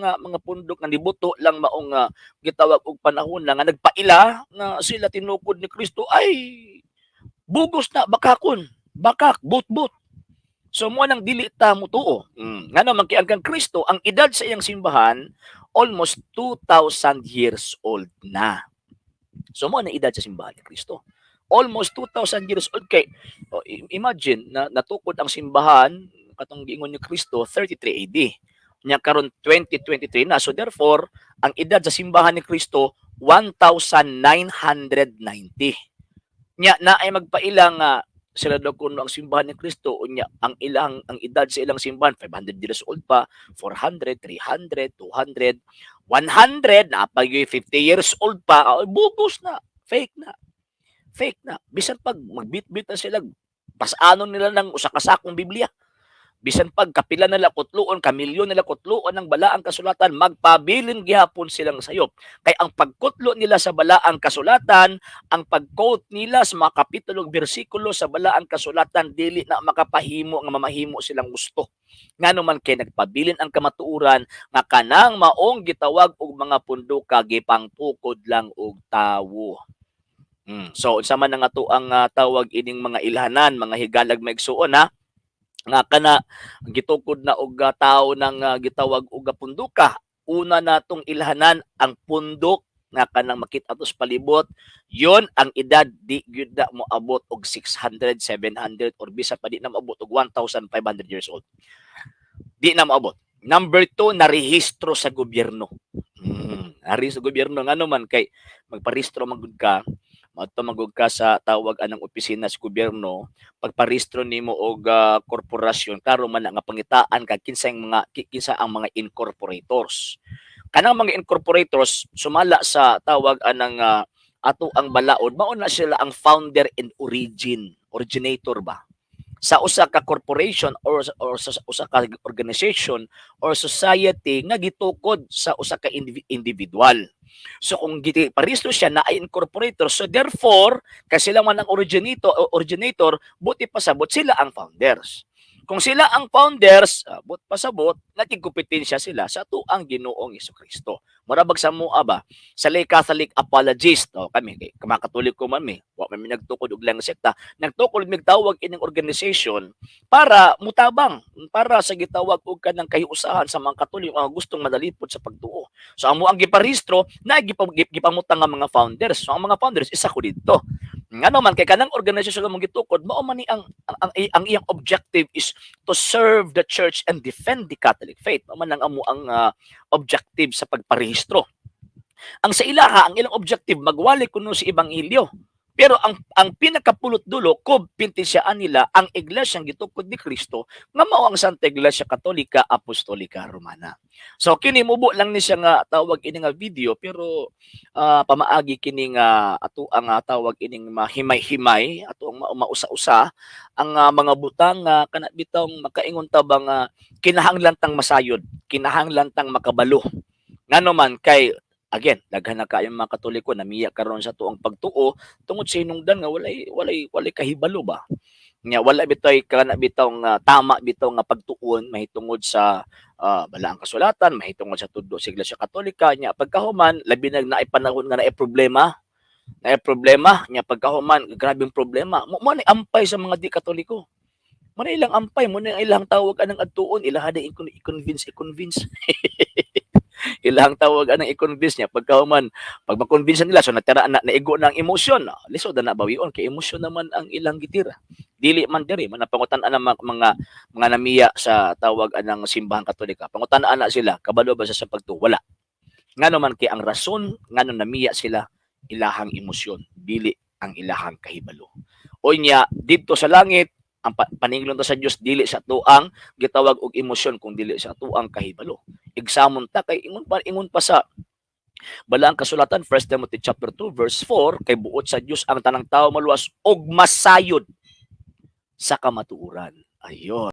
mga pundok nga nibuto lang maong gitawag og panahon na nga nagpaila nga sila tinukod ni Kristo ay bugos na bakakon, bakak, but-but. So mo nang dili ta mutuo. Nga naman kay ang Kristo, ang edad sa iyang simbahan almost 2,000 years old na. So mo na edad sa simbahan ni Kristo. Almost 2,000 years old kay imagine na natukod ang simbahan katong giingon ni Kristo 33 AD. Nya karon 2023 na. So therefore, ang edad sa simbahan ni Kristo 1,990. Nya na ay magpailang sila daw kuno ang simbahan ni Kristo unya ang edad sa ilang simbahan 500 years old pa, 400, 300, 200, 100 na pag 50 years old pa, bugos na, fake na. Fake na. Bisan pag magbitbit na sila, pasanon nila ng usa ka sakong Biblia. Bisan pag kapila nila kutluon, kamilyon nila kutluon ng balaang kasulatan, magpabilin gihapon silang sayop. Kay ang pagkutlo nila sa balaang kasulatan, ang pag-quote nila sa mga kapitulo, bersikulo sa balaang kasulatan, dili na makapahimo nga mamahimo silang gusto. Nga naman kay nagpabilin ang kamatuuran nga kanang maong gitawag og mga punduka gipangtukod lang og tawo. So unsa man nga to ang tawag ining mga ilhanan, mga higalag maigsuon ha, nga kana gitukod na og tawo ng gitawag og punduka. Una natong ilhanan ang pundok nga kanang makit-a sa palibot, yon ang edad di gyud na moabot og 600, 700 or bisa pa di na moabot og 1,500 years old. Di na moabot. Number 2, narehistro sa gobyerno. Narehistro sa gobyerno nga naman kay magparehistro magud ka, magtumagog ka sa tawag anang opisina sa gobyerno, pagparehistro nimo og korporasyon, klaro man nga pangitaan ka kinsa ang mga incorporators. Kanang mga incorporators sumala sa tawag anang ato ang balaod, mao na sila ang founder and originator ba sa usa ka corporation or sa usa ka organization or society nga gitukod sa usa ka individual. So kung parehistro siya na ay incorporator, so therefore, kasi sila man ang originator, buti pasabot sila ang founders. Kung sila ang founders, but pasabot, nagkikumpetensya sila sa tuang Ginoong Jesucristo. Marabag sa mua ba? Sa lay Catholic apologist, kami, kamakatulik ko man wa man nagtukod og lang sekta, nagtukod mig tawag ining organization para mutabang, para sa gitawag og kanang kahiusahan sa mga Katolik nga gustong madalipod sa pagtuo. So amo ang giparehistro na gipamutang nga mga founders. So ang mga founders isa ko dito. Nga naman kay kanang organisasyon nga gitukod, mao man ni ang iyang objective is to serve the church and defend the Catholic faith. Mao man ang amo ang objective sa pagparehistro. Ang sa ilaha, ang ilang objective magwali kuno si ebanghelyo. Pero ang pinakapulot dulo, kumpintensyaan nila ang iglesyang gitukod ni Kristo nga mao ang Santa Iglesia Katolika Apostolika Romana. So kini mubo lang ni siya nga tawag ini nga video, pero pamaagi kini nga ato ang tawag ining mahimay-himay ato ang mausa-usa ang mga butang nga kana bitong makaingon ta ba nga kinahanglan masayod, kinahanglan makabalo. Ngano man kay again, daghan na kayong mga Katoliko namiya karon sa tuong pagtuo tungod sa hinungdan nga walay kahibalo ba. Nya wala bitoy kana bitaw nga tama bitaw nga pagtuon mahitungod sa balaang kasulatan, mahitungod sa tudlo sa Iglesia Katolika. Nya pagkahuman labi na naay panahon nga naay problema nya pagkahuman grabeng problema mo ni ampay sa mga di Katoliko. Mo na ilang ampay, mo na ilang tawag anang adtuon, ilaha na i-convince ilang tawag anang i-convince niya pagkahuman pag makonvince nila so natira na naigo na ang emosyon, lisod na bawion kay emosyon naman ang ilang gitira, dili man diri man pangutan-an ang mga namiya sa tawag anang simbahan Katolika, pangutan-an na sila kabalo ba sa pagtuwala ngano man kay ang rason ngano namiya sila ilahang emosyon dili ang ilahang kahibalo. O nya didto sa langit ang paninglon ta sa Dios dili sa tuang gitawag og emosyon kung dili sa tuang kahibalo. Examon ta kay ingon pa sa balaang kasulatan 1 Timothy chapter 2 verse 4 kay buot sa Dios ang tanang tawo maluwas og masayod sa kamatuoran. Ayon.